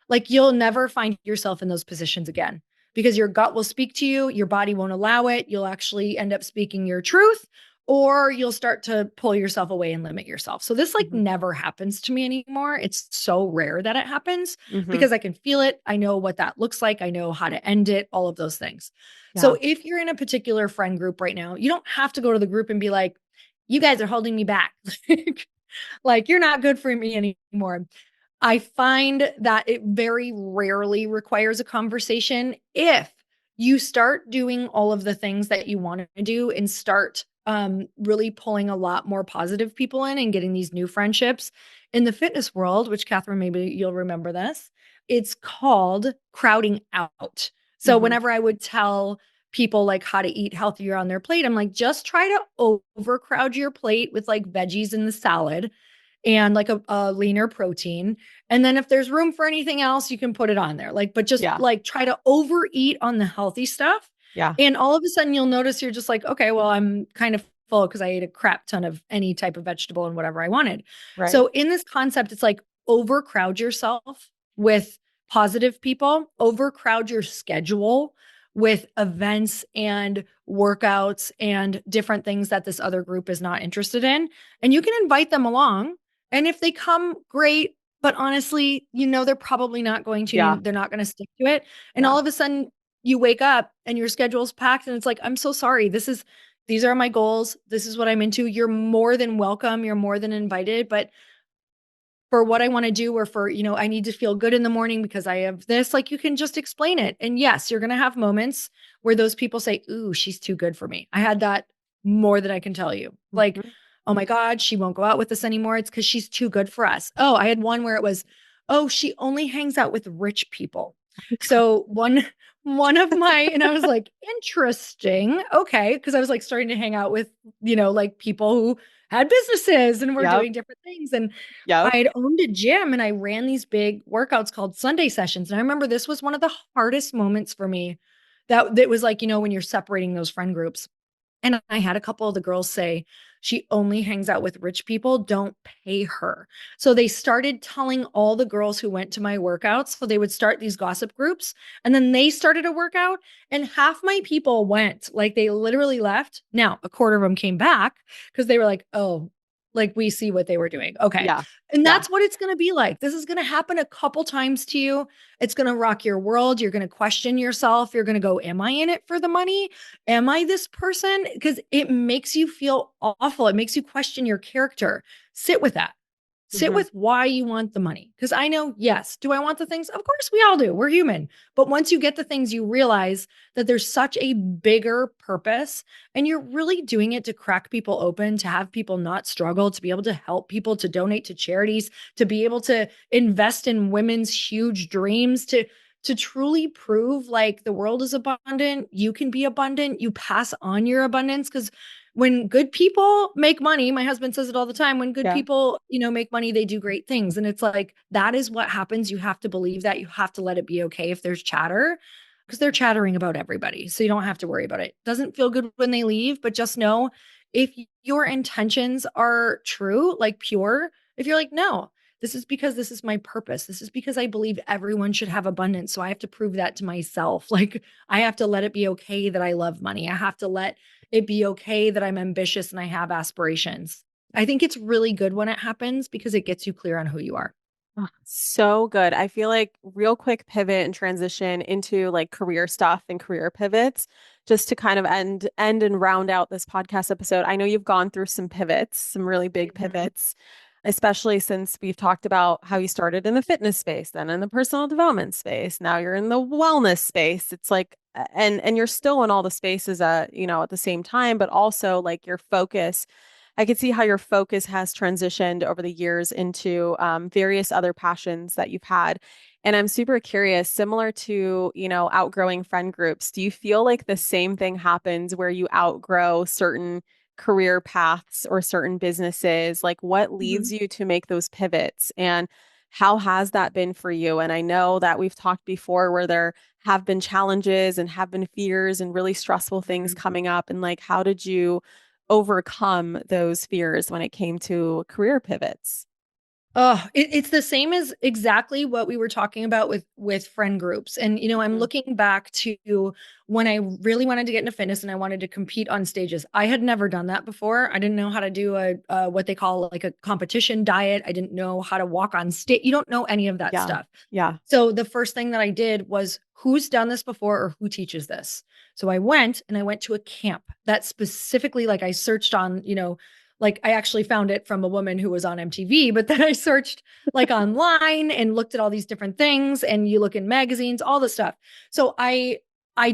like, you'll never find yourself in those positions again because your gut will speak to you, your body won't allow it. You'll actually end up speaking your truth, or you'll start to pull yourself away and limit yourself. So this like Mm-hmm. never happens to me anymore. It's so rare that it happens Mm-hmm. because I can feel it. I know what that looks like. I know how to end it, all of those things. Yeah. So if you're in a particular friend group right now, you don't have to go to the group and be like, you guys are holding me back. Like, you're not good for me anymore. I find that it very rarely requires a conversation if you start doing all of the things that you want to do and start really pulling a lot more positive people in and getting these new friendships in the fitness world, which Kathrin, maybe you'll remember this. It's called crowding out. So Mm-hmm. whenever I would tell people like how to eat healthier on their plate, I'm like, just try to overcrowd your plate with like veggies in the salad and like a leaner protein. And then if there's room for anything else, you can put it on there. Like, but just Yeah. like try to overeat on the healthy stuff. Yeah. And all of a sudden you'll notice you're just like, okay, well, I'm kind of full because I ate a crap ton of any type of vegetable and whatever I wanted. Right. So in this concept, it's like overcrowd yourself with positive people, overcrowd your schedule with events and workouts and different things that this other group is not interested in. And you can invite them along, and if they come, great. But honestly, they're probably not going Yeah. to, they're not going to stick to it. And Yeah. all of a sudden you wake up and your schedule's packed and it's like, I'm so sorry. These are my goals. This is what I'm into. You're more than welcome. You're more than invited. But for what I want to do, or for, I need to feel good in the morning because I have this, like, you can just explain it. And yes, you're going to have moments where those people say, ooh, she's too good for me. I had that more than I can tell you. Like, Mm-hmm. oh my God, she won't go out with us anymore. It's because she's too good for us. Oh, I had one where it was, oh, she only hangs out with rich people. So one of my, and I was like, interesting. Okay. Cause I was like starting to hang out with, like people who had businesses and were Yep. doing different things. And Yep. I had owned a gym and I ran these big workouts called Sunday sessions. And I remember this was one of the hardest moments for me that was like, when you're separating those friend groups. And I had a couple of the girls say, she only hangs out with rich people. Don't pay her. So they started telling all the girls who went to my workouts. So they would start these gossip groups and then they started a workout and half my people went. Like, they literally left. Now, a quarter of them came back because they were like, oh, Like we see what they were doing. Okay. Yeah. And Yeah. that's what it's going to be like. This is going to happen a couple times to you. It's going to rock your world. You're going to question yourself. You're going to go, am I in it for the money? Am I this person? Because it makes you feel awful. It makes you question your character. Sit with that. Sit Hmm. with why you want the money. Because I know, yes, do I want the things? Of course, we all do. We're human. But once you get the things, you realize that there's such a bigger purpose, and you're really doing it to crack people open, to have people not struggle, to be able to help people, to donate to charities, to be able to invest in women's huge dreams, to truly prove like the world is abundant, you can be abundant, you pass on your abundance. Because when good people make money, my husband says it all the time, when good Yeah. people, make money, they do great things. And it's like, that is what happens. You have to believe that. You have to let it be okay if there's chatter, because they're chattering about everybody. So you don't have to worry about it. Doesn't feel good when they leave, but just know if your intentions are true, like pure, if you're like, no, this is because this is my purpose. This is because I believe everyone should have abundance. So I have to prove that to myself. Like, I have to let it be okay that I love money. I have to let it be okay that I'm ambitious and I have aspirations. I think it's really good when it happens because it gets you clear on who you are. Oh, so good. I feel like real quick pivot and transition into like career stuff and career pivots just to kind of end and round out this podcast episode. I know you've gone through some pivots, some really big Mhm. pivots, especially since we've talked about how you started in the fitness space, then in the personal development space. Now you're in the wellness space. It's like and you're still in all the spaces at the same time, but also like your focus. I could see how your focus has transitioned over the years into various other passions that you've had. And I'm super curious, similar to, outgrowing friend groups, do you feel like the same thing happens where you outgrow certain career paths or certain businesses? Like what leads Mhm. you to make those pivots? And how has that been for you? And I know that we've talked before where there have been challenges and have been fears and really stressful things Mhm. coming up. And like, how did you overcome those fears when it came to career pivots? Oh, it's the same as exactly what we were talking about with friend groups. And I'm Mm. looking back to when I really wanted to get into fitness and I wanted to compete on stages. I had never done that before. I didn't know how to do a what they call like a competition diet. I didn't know how to walk on stage. You don't know any of that Yeah. stuff. Yeah. So the first thing that I did was, who's done this before or who teaches this? So I went and I went to a camp that specifically, like I searched on, like I actually found it from a woman who was on MTV, but then I searched like online and looked at all these different things, and you look in magazines, all the stuff. So I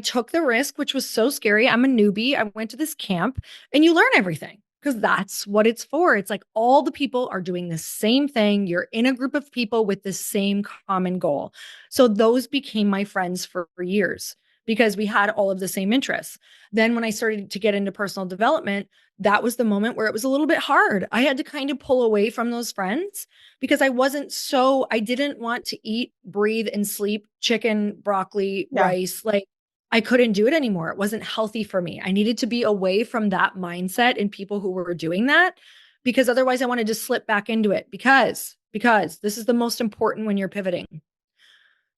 took the risk, which was so scary. I'm a newbie. I went to this camp and you learn everything because that's what it's for. It's like all the people are doing the same thing. You're in a group of people with the same common goal. So those became my friends for years because we had all of the same interests. Then when I started to get into personal development, that was the moment where it was a little bit hard. I had to kind of pull away from those friends because I didn't want to eat, breathe, and sleep chicken, broccoli, Yeah. rice. Like I couldn't do it anymore. It wasn't healthy for me. I needed to be away from that mindset and people who were doing that because otherwise I wanted to slip back into it because this is the most important when you're pivoting.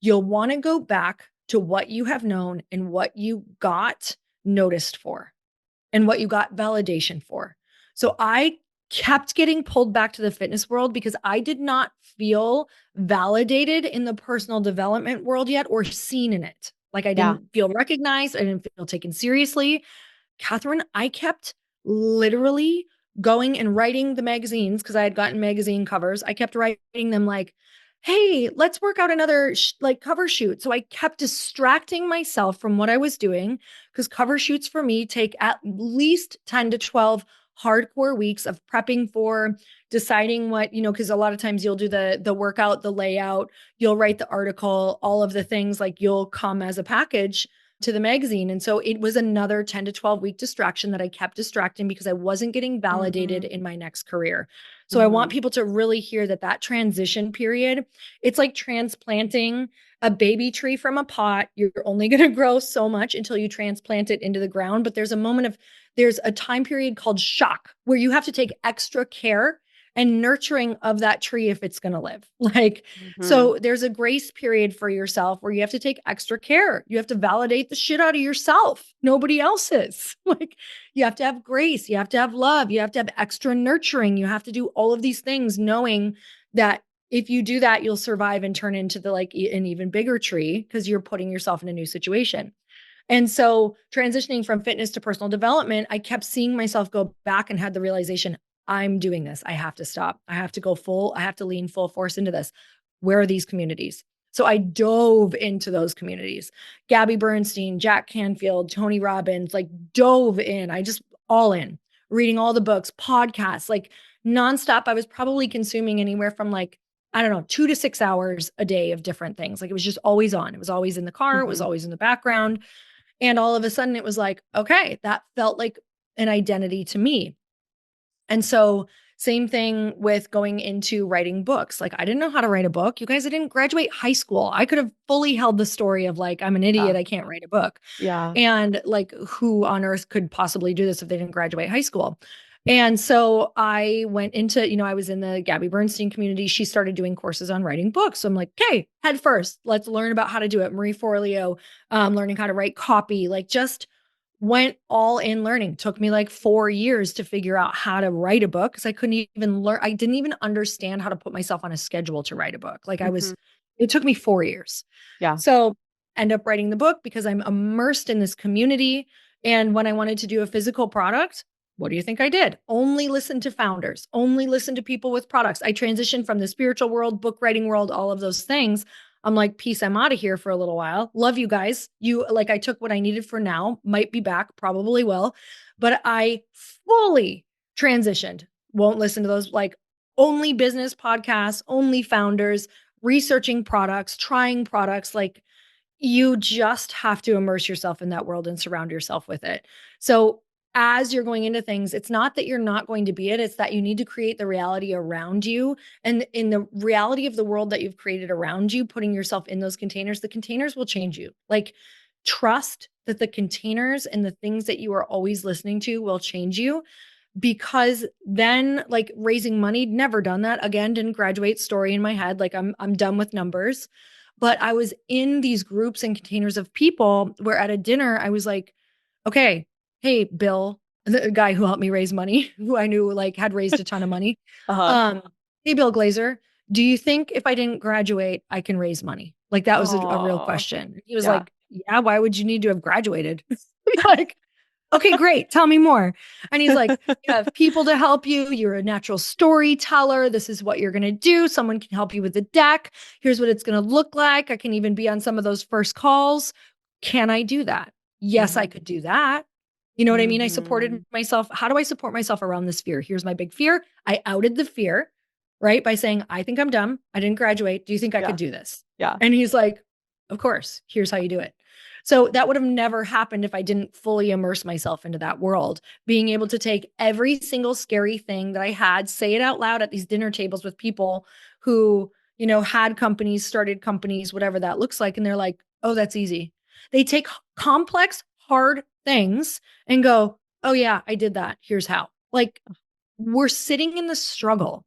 You'll want to go back to what you have known and what you got noticed for and what you got validation for. So I kept getting pulled back to the fitness world because I did not feel validated in the personal development world yet or seen in it. Like I Yeah. didn't feel recognized, I didn't feel taken seriously. Kathrin, I kept literally going and writing the magazines because I had gotten magazine covers. I kept writing them like, hey, let's work out another like cover shoot. So I kept distracting myself from what I was doing because cover shoots for me take at least 10 to 12 hardcore weeks of prepping for deciding what, because a lot of times you'll do the workout, the layout, you'll write the article, all of the things like you'll come as a package to the magazine. And so it was another 10 to 12 week distraction that I kept distracting because I wasn't getting validated Hmm. in my next career. So I want Hmm. people to really hear that transition period, it's like transplanting a baby tree from a pot. You're only going to grow so much until you transplant it into the ground. But there's a time period called shock where you have to take extra care and nurturing of that tree if it's going to live. Like, Mhm. so there's a grace period for yourself where you have to take extra care. You have to validate the shit out of yourself, nobody else's. Like, you have to have grace, you have to have love, you have to have extra nurturing, you have to do all of these things, knowing that if you do that, you'll survive and turn into the like an even bigger tree because you're putting yourself in a new situation. And so transitioning from fitness to personal development, I kept seeing myself go back and had the realization, I'm doing this. I have to stop. I have to go full, I have to lean full force into this. Where are these communities? So I dove into those communities. Gabby Bernstein, Jack Canfield, Tony Robbins, like dove in. I just all in, reading all the books, podcasts, like nonstop. I was probably consuming anywhere from like, I don't know, 2 to 6 hours a day of different things. Like it was just always on. It was always in the car. It was Mhm. always in the background. And all of a sudden it was like, okay, that felt like an identity to me. And so, same thing with going into writing books. Like, I didn't know how to write a book. You guys, I didn't graduate high school. I could have fully held the story of like, I'm an Yeah. idiot. I can't write a book. Yeah. And like, who on earth could possibly do this if they didn't graduate high school? And so I went into, I was in the Gabby Bernstein community. She started doing courses on writing books. So I'm like, okay, head first, let's learn about how to do it. Marie Forleo, learning how to write copy, like just went all in learning. Took me like 4 years to figure out how to write a book because I couldn't even learn. I didn't even understand how to put myself on a schedule to write a book. Like Mhm. it took me 4 years. Yeah. So end up writing the book because I'm immersed in this community. And when I wanted to do a physical product, what do you think I did? Only listen to founders, only listen to people with products. I transitioned from the spiritual world, book writing world, all of those things. I'm like, peace, I'm out of here for a little while. Love you guys. You like, I took what I needed for now, might be back, probably will, but I fully transitioned. Won't listen to those like only business podcasts, only founders, researching products, trying products. Like, you just have to immerse yourself in that world and surround yourself with it. So, as you're going into things, it's not that you're not going to be it, it's that you need to create the reality around you. And in the reality of the world that you've created around you, putting yourself in those containers, the containers will change you. Like, trust that the containers and the things that you are always listening to will change you, because then like raising money, never done that again, didn't graduate, story in my head, like I'm done with numbers. But I was in these groups and containers of people where at a dinner I was like, okay, hey Bill, the guy who helped me raise money, who I knew like had raised a ton of money, Uh-huh. um hey Bill Glazer, do you think if I didn't graduate I can raise money? Like that was a real Oh. question. He was Yeah. like, yeah, why would you need to have graduated? Like, okay, great. Tell me more. And he's like, you have people to help you. You're a natural storyteller. This is what you're going to do. Someone can help you with the deck. Here's what it's going to look like. I can even be on some of those first calls. Can I do that? Yes, I Mhm. could do that. You know what I mean? I supported Mhm. myself. How do I support myself around this fear? Here's my big fear. I outed the fear, right? By saying, I think I'm dumb. I didn't graduate. Do you think I could Yeah. do this? Yeah. And he's like, of course. Here's how you do it. So that would have never happened if I didn't fully immerse myself into that world. Being able to take every single scary thing that I had, say it out loud at these dinner tables with people who, had companies, started companies, whatever that looks like. And they're like, oh, that's easy. They take complex, hard things and go, oh, yeah, I did that. Here's how. Like, we're sitting in the struggle.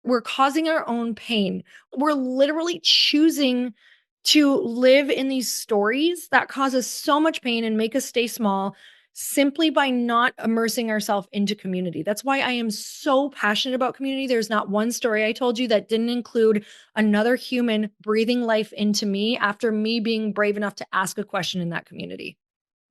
We're causing our own pain. We're literally choosing to live in these stories that cause us so much pain and make us stay small simply by not immersing ourselves into community. That's why I am so passionate about community. There's not one story I told you that didn't include another human breathing life into me after me being brave enough to ask a question in that community.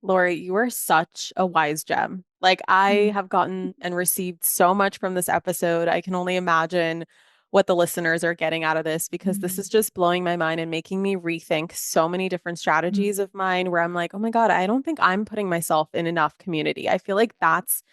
Lori, you are such a wise gem. Like, I Mm. have gotten and received so much from this episode. I can only imagine what the listeners are getting out of this because this Mm. is just blowing my mind and making me rethink so many different Mm. strategies of mine where I'm like, oh my God, I don't think I'm putting myself in enough community. I feel like that's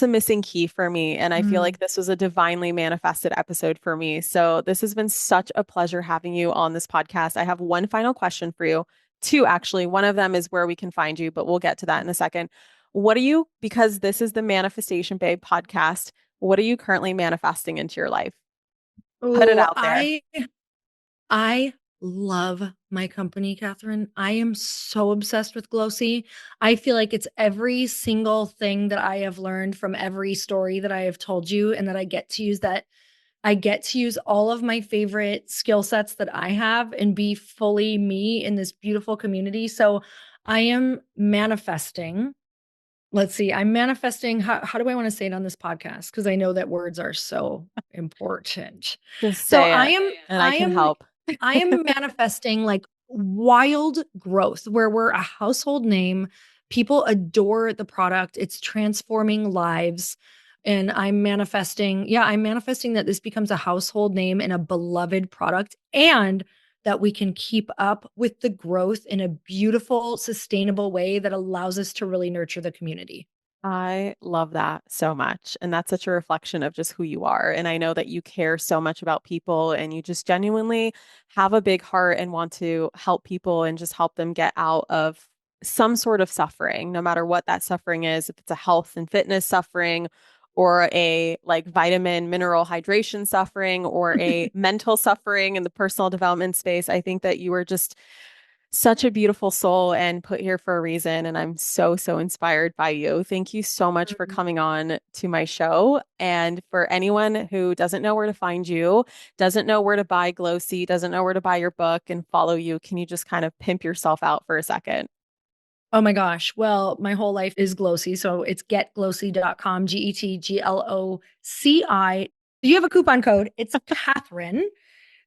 a missing key for me. And I feel Mm. like this was a divinely manifested episode for me. So this has been such a pleasure having you on this podcast. I have one final question for you. Two, actually. One of them is where we can find you, but we'll get to that in a second. What are you, because this is the Manifestation Babe podcast, what are you currently manifesting into your life? Put it Oh, out there. I love my company, Kathrin. I am so obsessed with Glossy. I feel like it's every single thing that I have learned from every story that I have told you, and that I get to use all of my favorite skill sets that I have and be fully me in this beautiful community. So I am manifesting. Let's see. I'm manifesting. How do I want to say it on this podcast? Because I know that words are so important. Just So say it and I I can am, help. I am manifesting like wild growth where we're a household name. People adore the product. It's transforming lives. And I'm manifesting that this becomes a household name and a beloved product, and that we can keep up with the growth in a beautiful, sustainable way that allows us to really nurture the community. I love that so much. And that's such a reflection of just who you are. And I know that you care so much about people and you just genuinely have a big heart and want to help people and just help them get out of some sort of suffering, no matter what that suffering is, if it's a health and fitness suffering or a like vitamin, mineral hydration suffering or a mental suffering in the personal development space. I think that you are just such a beautiful soul and put here for a reason. And I'm so, so inspired by you. Thank you so much for coming on to my show. And for anyone who doesn't know where to find you, doesn't know where to buy Glossy, doesn't know where to buy your book and follow you, can you just kind of pimp yourself out for a second? Oh my gosh. Well, my whole life is Glossy. So it's getglossy.com, GETGLOCI. You have a coupon code. It's Kathrin.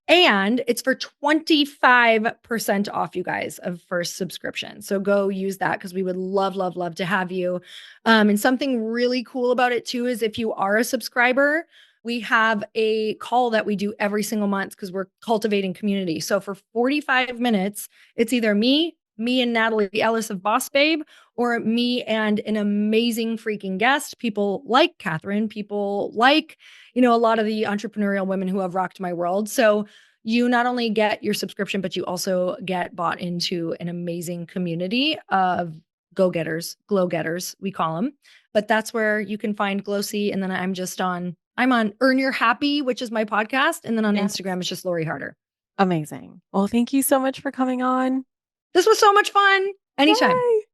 And it's for 25% off, you guys, of first subscription. So go use that because we would love, love, love to have you. And something really cool about it too is if you are a subscriber, we have a call that we do every single month because we're cultivating community. So for 45 minutes, it's either me and Natalie Ellis of Boss Babe, or me and an amazing freaking guest. People like Kathrin, people like, a lot of the entrepreneurial women who have rocked my world. So you not only get your subscription, but you also get bought into an amazing community of go-getters, glow-getters, we call them. But that's where you can find Glossy. And then I'm on Earn Your Happy, which is my podcast. And then on Yes. Instagram, it's just Lori Harder. Amazing. Well, thank you so much for coming on. This was so much fun. Anytime. Yay.